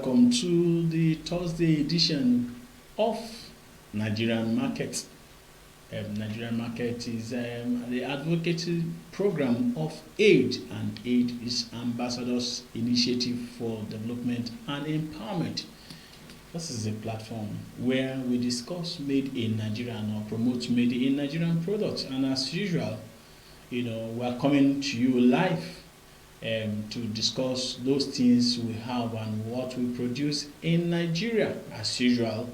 welcome to the Thursday edition of Nigerian Market. Nigerian Market is the advocacy program of AIDE, and AIDE is Ambassadors Initiative for Development and Empowerment. This is a platform where we discuss made in Nigeria or promote made in Nigerian products. And as usual, we are coming to you live to discuss those things we have and what we produce in Nigeria. As usual,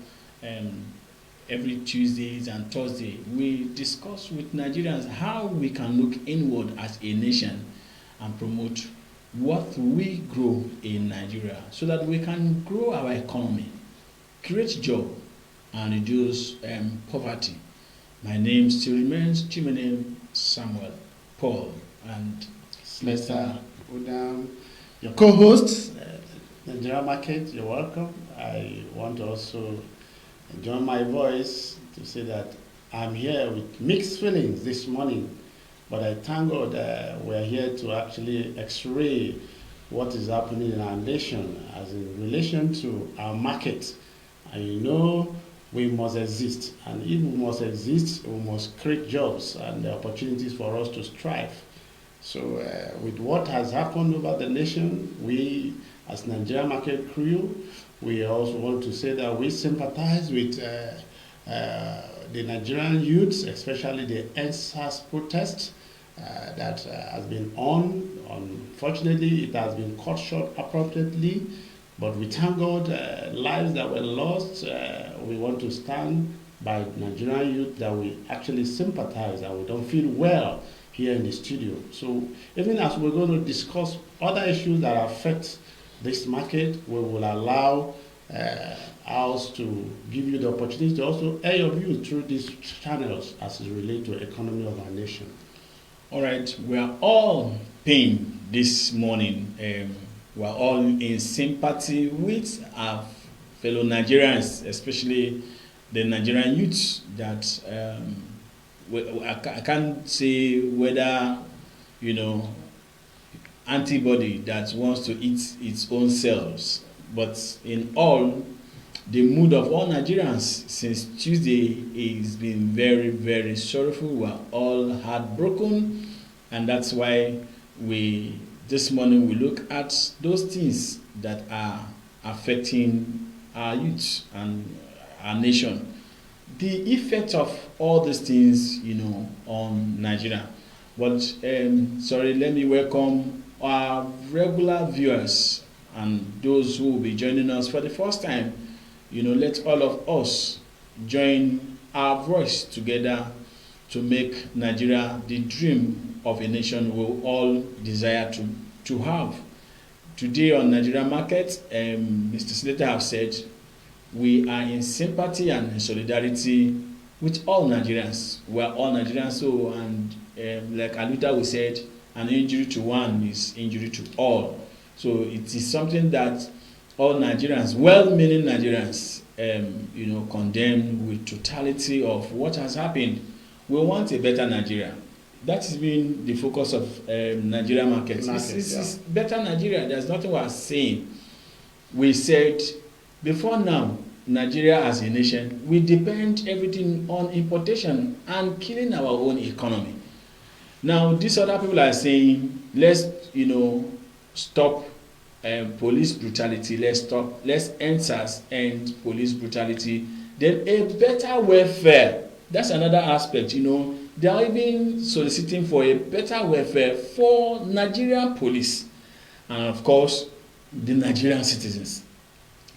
every Tuesdays and Thursday, we discuss with Nigerians how we can look inward as a nation and promote what we grow in Nigeria so that we can grow our economy, create job, and reduce poverty. My name still remains Chimene Samuel Paul, and Mr. Udam, your co-host, Nigerian Market, you're welcome. I want to also join my voice to say that I'm here with mixed feelings this morning, but I thank God we're here to actually x-ray what is happening in our nation as in relation to our market. And we must exist, and if we must exist, we must create jobs and opportunities for us to strive. So with what has happened over the nation, we as Nigerian Market crew, we also want to say that we sympathize with the Nigerian youths, especially the NSAS protest that has been on. Unfortunately, it has been cut short appropriately, but we thank God lives that were lost. We want to stand by Nigerian youth that we actually sympathize and we don't feel well here in the studio. So even as we're going to discuss other issues that affect this market, we will allow us to give you the opportunity to also air your views through these channels as it relates to the economy of our nation. All right, we are all pained this morning. We are all in sympathy with our fellow Nigerians, especially the Nigerian youths that I can't say whether, antibody that wants to eat its own cells, but in all, the mood of all Nigerians since Tuesday has been very, very sorrowful. We are all heartbroken, and that's why this morning we look at those things that are affecting our youth and our nation. The effect of all these things, on Nigeria. But let me welcome our regular viewers and those who will be joining us for the first time. Let all of us join our voice together to make Nigeria the dream of a nation we all desire to have. Today on Nigerian Market, Mr. Slater have said, we are in sympathy and in solidarity with all Nigerians. We are all Nigerians, like Aluta we said, an injury to one is injury to all. So it is something that all Nigerians, well-meaning Nigerians, condemn with totality of what has happened. We want a better Nigeria. That has been the focus of Nigerian Market. This is better Nigeria. There's nothing we are saying. We said before now, Nigeria as a nation, we depend everything on importation and killing our own economy. Now, these other people are saying, let's, stop police brutality. Let's end police brutality. Then a better welfare. That's another aspect, They are even soliciting for a better welfare for Nigerian police and, of course, the Nigerian citizens.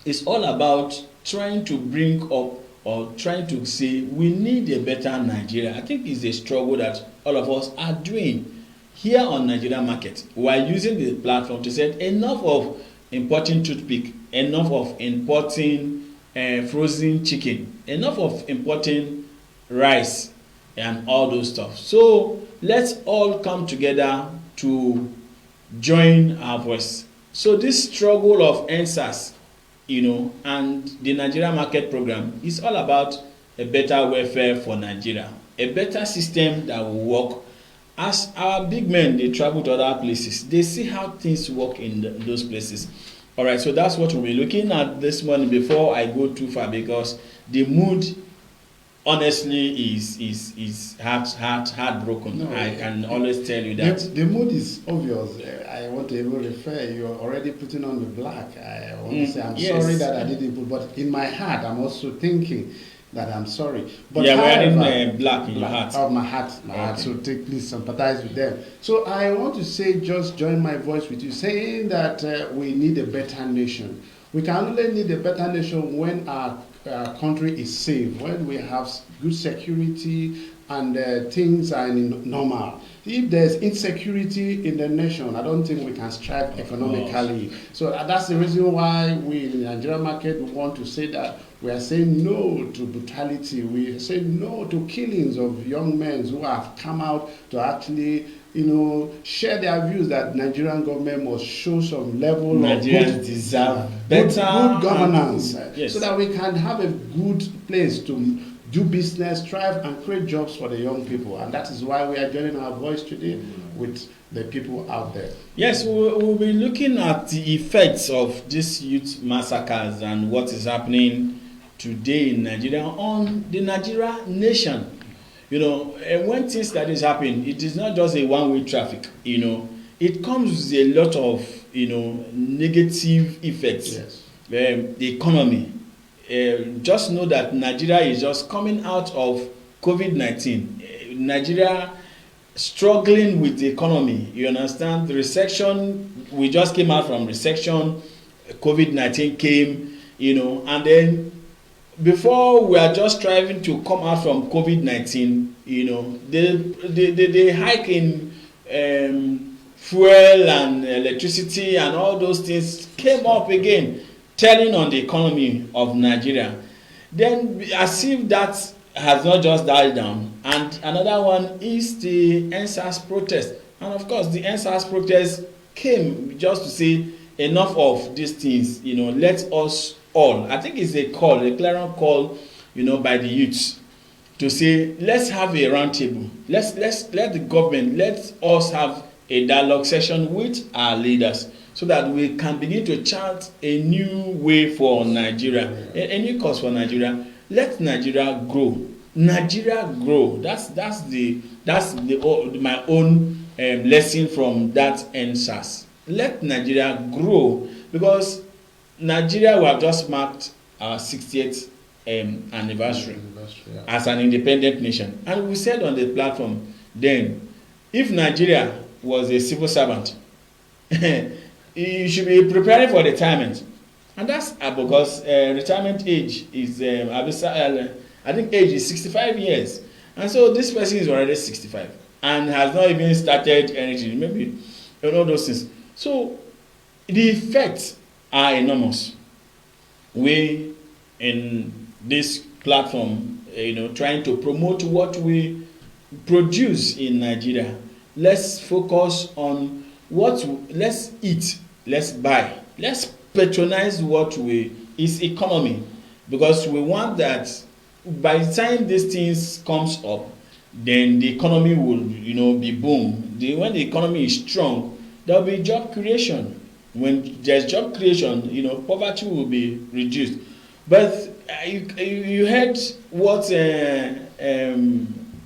It's all about trying to bring up or trying to say we need a better Nigeria. I think it's a struggle that all of us are doing here on Nigerian Market. We are using the platform to say enough of importing toothpick, enough of importing frozen chicken, enough of importing rice and all those stuff. So let's all come together to join our voice. So this struggle of NSAS, and the Nigerian Market program is all about a better welfare for Nigeria, a better system that will work. As our big men, they travel to other places, they see how things work in those places. All right, so that's what we'll be looking at this morning before I go too far, because the mood honestly is heartbroken. No, I can always tell you that. The mood is obvious. I want to even refer, you're already putting on the black. I want to say, I'm yes. sorry that I didn't put, but in my heart, I'm also thinking that I'm sorry. But yeah, however, wearing black in your heart. Oh, my heart. So please sympathize with them. So I want to say, just join my voice with you, saying that we need a better nation. We can only need a better nation when our country is safe, when we have good security and things are normal. If there's insecurity in the nation, I don't think we can strive economically. So that's the reason why we in the Nigerian market want to say that we are saying no to brutality. We are saying no to killings of young men who have come out to actually, share their views that Nigerian government must show some level Nigerians of good, deserve good better governance, yes. so that we can have a good place to do business, thrive, and create jobs for the young people. And that is why we are joining our voice today with the people out there. Yes, we'll be looking at the effects of these youth massacres and what is happening today in Nigeria on the Nigeria nation. And when things like this happen, it is not just a one-way traffic. It comes with a lot of negative effects. Yes. The economy. Just know that Nigeria is just coming out of COVID-19. Nigeria struggling with the economy. You understand? The recession, we just came out from recession. COVID-19 came, and then before we are just striving to come out from COVID-19, the hike in fuel and electricity and all those things came up again, telling on the economy of Nigeria. Then, as if that has not just died down, and another one is the NSAS protest. And of course, the NSAS protest came just to say enough of these things. Let us all. I think it's a call, a clarion call, by the youths to say, let's have a round table. Let the government, let us have a dialogue session with our leaders, so that we can begin to chart a new way for Nigeria, a new course for Nigeria. Let Nigeria grow. Nigeria grow. That's my own lesson from that NSAS. Let Nigeria grow, because Nigeria will have just marked our 60th anniversary as an independent nation. And we said on the platform then, if Nigeria was a civil servant, you should be preparing for retirement. And that's because retirement age is, I think age is 65 years. And so this person is already 65 and has not even started anything, maybe all those things. So the effects are enormous. We in this platform, trying to promote what we produce in Nigeria. Let's focus on let's eat, let's buy, let's patronize what is economy, because we want that by the time these things comes up, then the economy will be boom. When the economy is strong, there will be job creation. When there's job creation, poverty will be reduced. But you heard what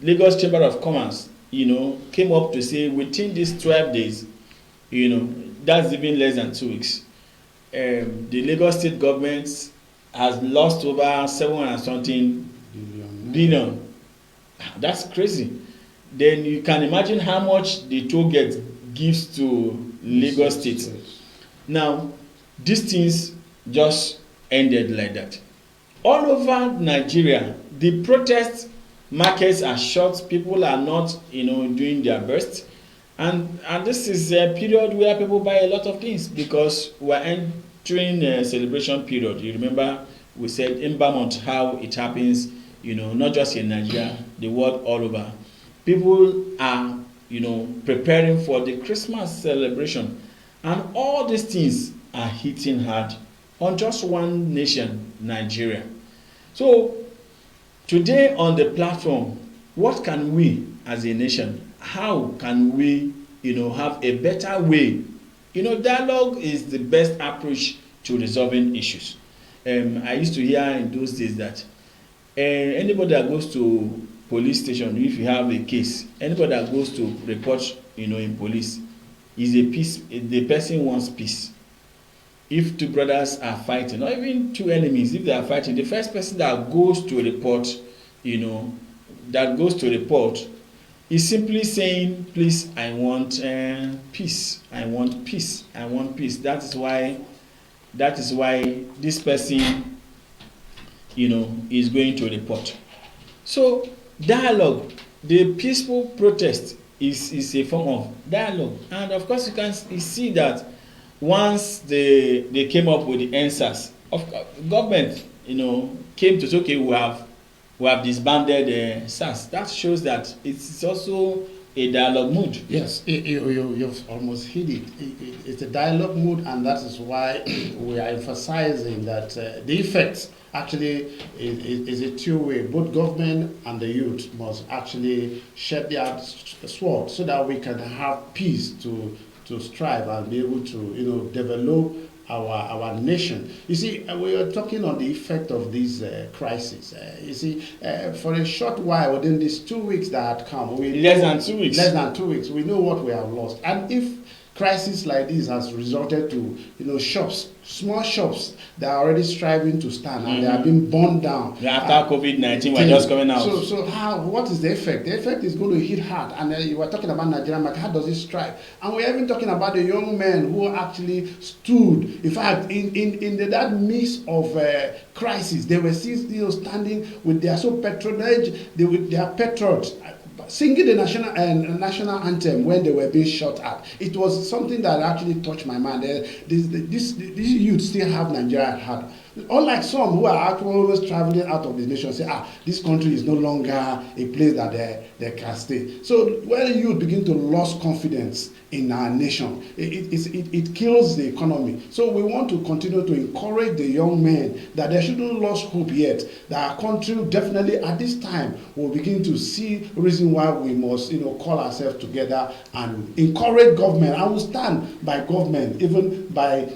Lagos Chamber of Commerce came up to say within these 12 days, that's even less than 2 weeks. The Lagos state government has lost over 700 something billion. That's crazy. Then you can imagine how much the toll gate gives to Lagos state. Now, these things just ended like that. All over Nigeria, the protest markets are shut. People are not, doing their best. And this is a period where people buy a lot of things, because we're entering a celebration period. You remember we said in Vermont how it happens, not just in Nigeria, the world all over. People are, preparing for the Christmas celebration. And all these things are hitting hard on just one nation, Nigeria. So today on the platform, what can we as a nation, how can we, have a better way? Dialogue is the best approach to resolving issues. I used to hear in those days that anybody that goes to police station, if you have a case, anybody that goes to report, in police, is a peace. The person wants peace. If two brothers are fighting, or even two enemies, if they are fighting, the first person that goes to report, is simply saying, please, I want peace. I want peace. I want peace. That is why this person, is going to report. So dialogue, the peaceful protest is a form of dialogue. And of course you can see that once they came up with the answers, of government, came to say, okay, we have disbanded SARS. That shows that it's also a dialogue mood. Yes, you've almost hit it. It's a dialogue mood, and that is why we are emphasizing that the effects actually is a two-way. Both government and the youth must actually shed their sword so that we can have peace to strive and be able to develop our nation. You see, we are talking on the effect of this crisis. You see, for a short while, within these 2 weeks that had come, less than 2 weeks, we know what we have lost. And if crisis like this has resulted to shops, small shops that are already striving to stand and they are being burned down. After COVID-19, we're just coming out. So what is the effect? The effect is going to hit hard. And you were talking about Nigerian market. How does it strike? And we're even talking about the young men who actually stood. In fact, in that midst of crisis, they were still standing with their patronage, with their patriots, singing the national anthem when they were being shot at. It was something that actually touched my mind. These youth still have Nigeria at heart. Unlike some who are actually always traveling out of the nation, say, this country is no longer a place that they can stay. So when youth begin to lose confidence in our nation, it kills the economy. So we want to continue to encourage the young men that they shouldn't lose hope yet, that our country definitely at this time will begin to see reason why we must call ourselves together and encourage government. I will stand by government, even by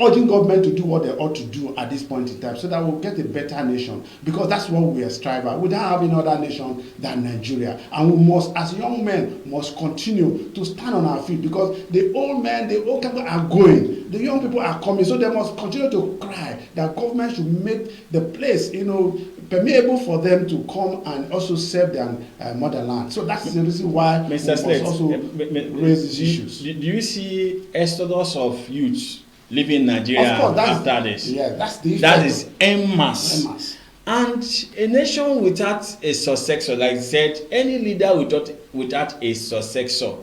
urging government to do what they ought to do at this point in time, so that we'll get a better nation, because that's what we are striving. We don't have any other nation than Nigeria, and we must, as young men, must continue to stand on our feet, because the old men, the old people are going, the young people are coming, so they must continue to cry that government should make the place, permeable for them to come and also serve their motherland. So that's the reason why we must also raise these issues. Do you see exodus of youth leaving Nigeria after this? Yeah, that is en masse. And a nation without a successor, like I said, any leader without a successor,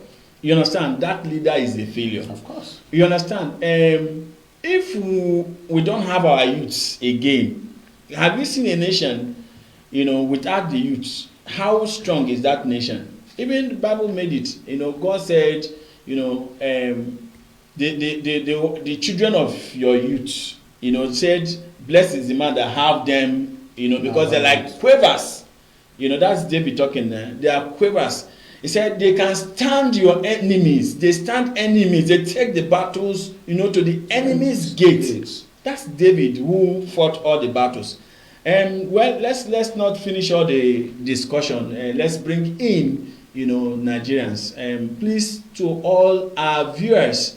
you understand, that leader is a failure. Of course. You understand? If we don't have our youths again, have you seen a nation, without the youths? How strong is that nation? Even the Bible made it. God said, the children of your youth, said, blessed is the man that have them, because they're like quavers. That's David talking there. They are quavers. He said they can stand your enemies. They stand enemies. They take the battles, to the enemy's gates. That's David who fought all the battles. Well, let's not finish all the discussion. Let's bring in, Nigerians. Please, to all our viewers,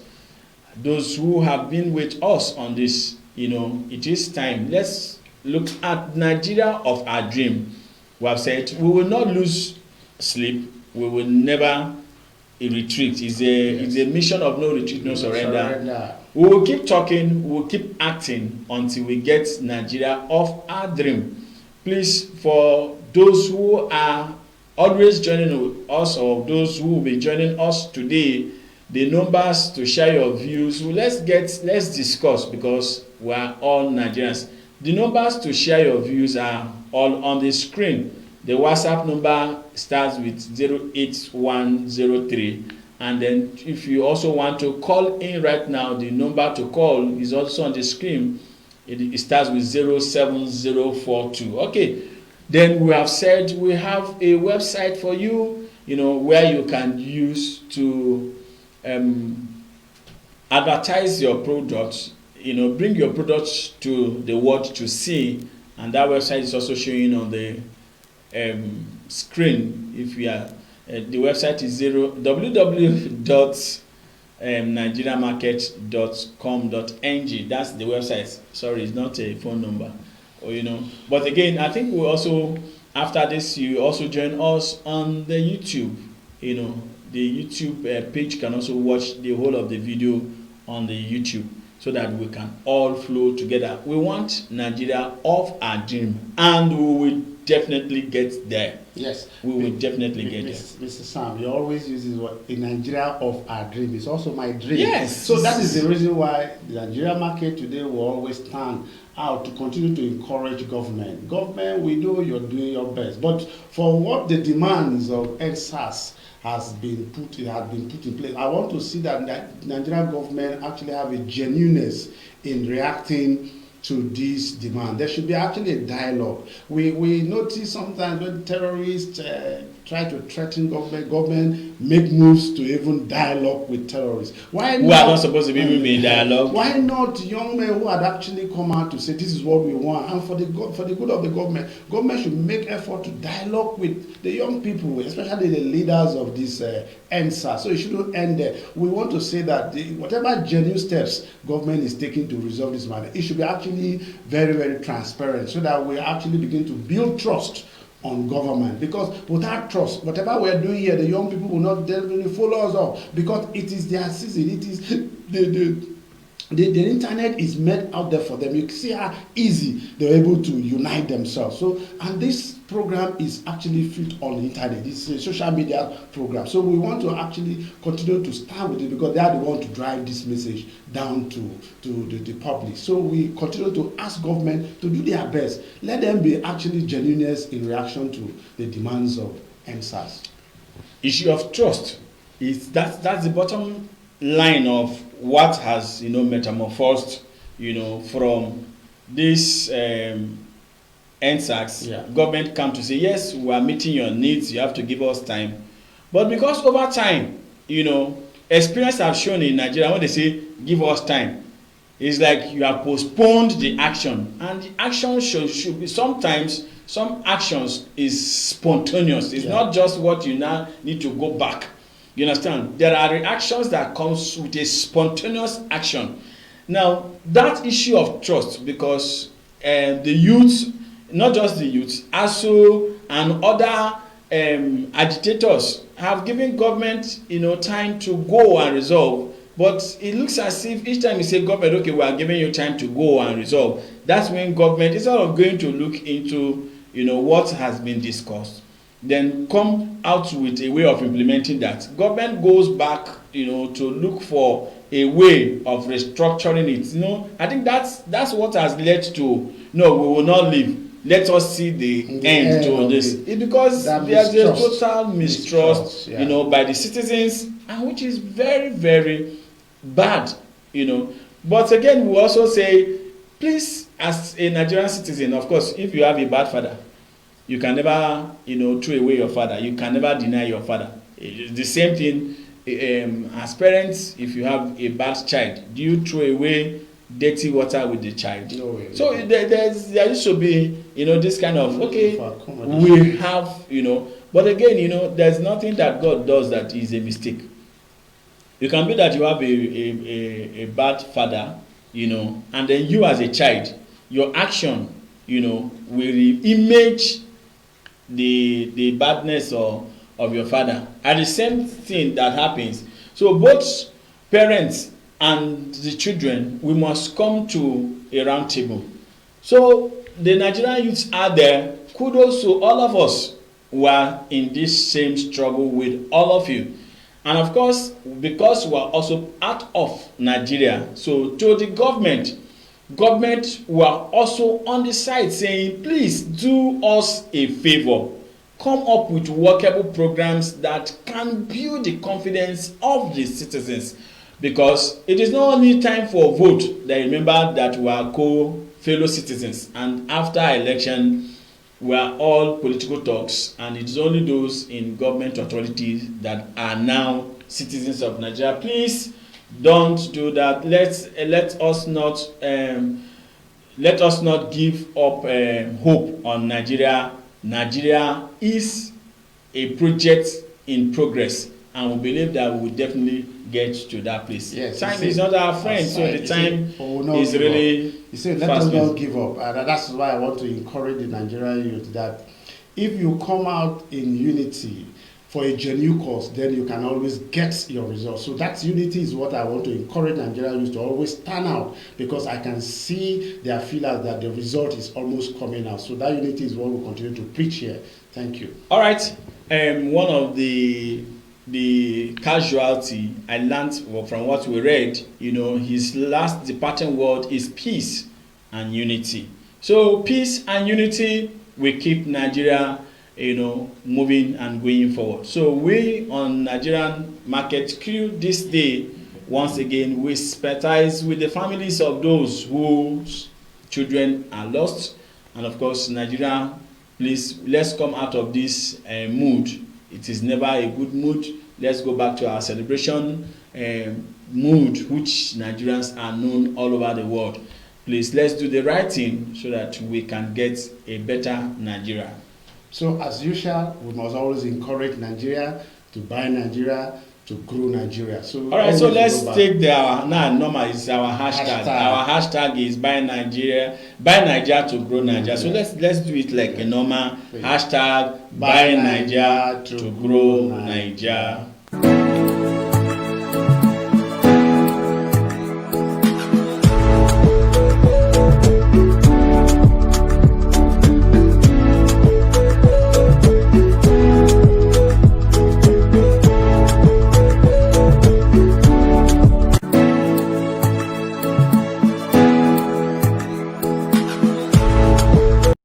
those who have been with us on this, it is time. Let's look at Nigeria of our dream. We have said we will not lose sleep. We will never retreat. It's a mission of no retreat, no surrender. We will keep talking, we will keep acting until we get Nigeria of our dream. Please, for those who are always joining us, or those who will be joining us today, the numbers to share your views, let's discuss, because we are all Nigerians. The numbers to share your views are all on the screen. The WhatsApp number starts with 08103, and then if you also want to call in right now, the number to call is also on the screen. It starts with 07042. Okay, then we have said we have a website for you, where you can use to advertise your products, bring your products to the world to see, and that website is also showing on the screen. If you are the website is www.nigeriamarket.com.ng. That's the website. Sorry, it's not a phone number. But again, I think we also, after this, you also join us on the YouTube. The YouTube page can also watch the whole of the video on the YouTube, so that we can all flow together. We want Nigeria of our dream, and we will definitely get there. Yes, we will definitely get there. Mr. Sam, you always use this word, a Nigeria of our dream. It's also my dream. Yes. So that is the reason why the Nigeria market today will always stand out to continue to encourage government. Government, we know you're doing your best, but for what the demands of NSAS has been put in place, I want to see that the Nigerian government actually have a genuineness in reacting to this demand. There should be actually a dialogue. We notice sometimes when terrorists try to threaten government make moves to even dialogue with terrorists. Why who not, are not supposed to be even in dialogue? Why not young men who had actually come out to say this is what we want, and for the good of the government should make effort to dialogue with the young people, especially the leaders of this NSA. So it shouldn't end there. We want to say that whatever genuine steps government is taking to resolve this matter, it should be actually very, very transparent, so that we actually begin to build trust on government. Because without trust, whatever we are doing here, the young people will not definitely follow us up, because it is their season. It is the internet is made out there for them. You see how easy they're able to unite themselves. So, and this program is actually fit on the internet. It's a social media program. So we want to actually continue to stand with it, because they are the one to drive this message down to the public. So we continue to ask government to do their best. Let them be actually genuineness in reaction to the demands of NSAS. Issue of trust is that's the bottom line of what has metamorphosed from this NSAS. Yeah. Government come to say, yes, we are meeting your needs, you have to give us time. But because over time, experience have shown in Nigeria, when they say give us time, it's like you have postponed the action, and the action should be, sometimes some actions is spontaneous. It's not just what you now need to go back. You understand? There are reactions that comes with a spontaneous action. Now, that issue of trust, because the youth, not just the youth, ASU and other agitators have given government, time to go and resolve. But it looks as if each time you say, government, okay, we are giving you time to go and resolve, that's when government, instead of going to look into, what has been discussed, then come out with a way of implementing that. Government goes back, to look for a way of restructuring it. I think that's what has led to, no, we will not leave. Let us see the end to this. It's because there's a total mistrust, by the citizens, and which is very, very bad, But again, we also say, please, as a Nigerian citizen, of course, if you have a bad father, you can never, throw away your father. You can never deny your father. It's the same thing as parents. If you have a bad child, do you throw away dirty water with the child? No way. So there should be, this kind of, okay, we have, but again, there's nothing that God does that is a mistake. You can be that you have a bad father, and then you as a child, your action, will image the badness of your father. And the same thing that happens. So both parents and the children, we must come to a round table. So the Nigerian youths are there. Kudos to all of us who are in this same struggle with all of you. And of course, because we are also out of Nigeria, so to the government were also on the side saying, please do us a favor. Come up with workable programs that can build the confidence of the citizens. Because it is not only time for vote, that remember that we are fellow citizens. And after election, we are all political talks. And it is only those in government authorities that are now citizens of Nigeria. Please Don't do that. Let us not give up hope on Nigeria. Nigeria is a project in progress, and we believe that we will definitely get to that place. Yes, time is not our friend, so the time is really you say let us not give up, and that's why I want to encourage the Nigerian youth that if you come out in unity for a genuine cause, then you can always get your results. So that unity is what I want to encourage Nigerian youth to always stand out, because I can see their feelers that the result is almost coming out. So that unity is what we continue to preach here. Thank you. All right. One of the casualty I learned from what we read, his last departing word is peace and unity. So peace and unity will keep Nigeria moving and going forward. So we on Nigerian Market Crew this day, once again, we sympathize with the families of those whose children are lost. And of course, Nigeria, please, let's come out of this mood. It is never a good mood. Let's go back to our celebration mood, which Nigerians are known all over the world. Please, let's do the right thing so that we can get a better Nigeria. So as usual, we must always encourage Nigeria to buy Nigeria, to grow Nigeria. So all right, so let's take normal is our hashtag. Our hashtag is buy Nigeria to grow Nigeria. So let's do it like a normal hashtag, buy Nigeria to grow Nigeria.